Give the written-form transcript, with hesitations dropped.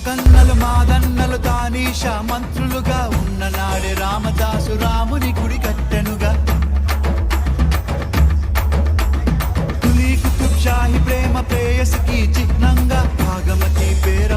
కన్నలు మాదన్నలు తానీషా మంత్రులుగా ఉన్న నాడే రామదాసు రాముని గుడి కట్టెనుగా. కులీ కుతుబ్ షాహి ప్రేమ ప్రేయసికి చిహ్నంగా భాగమతి పేర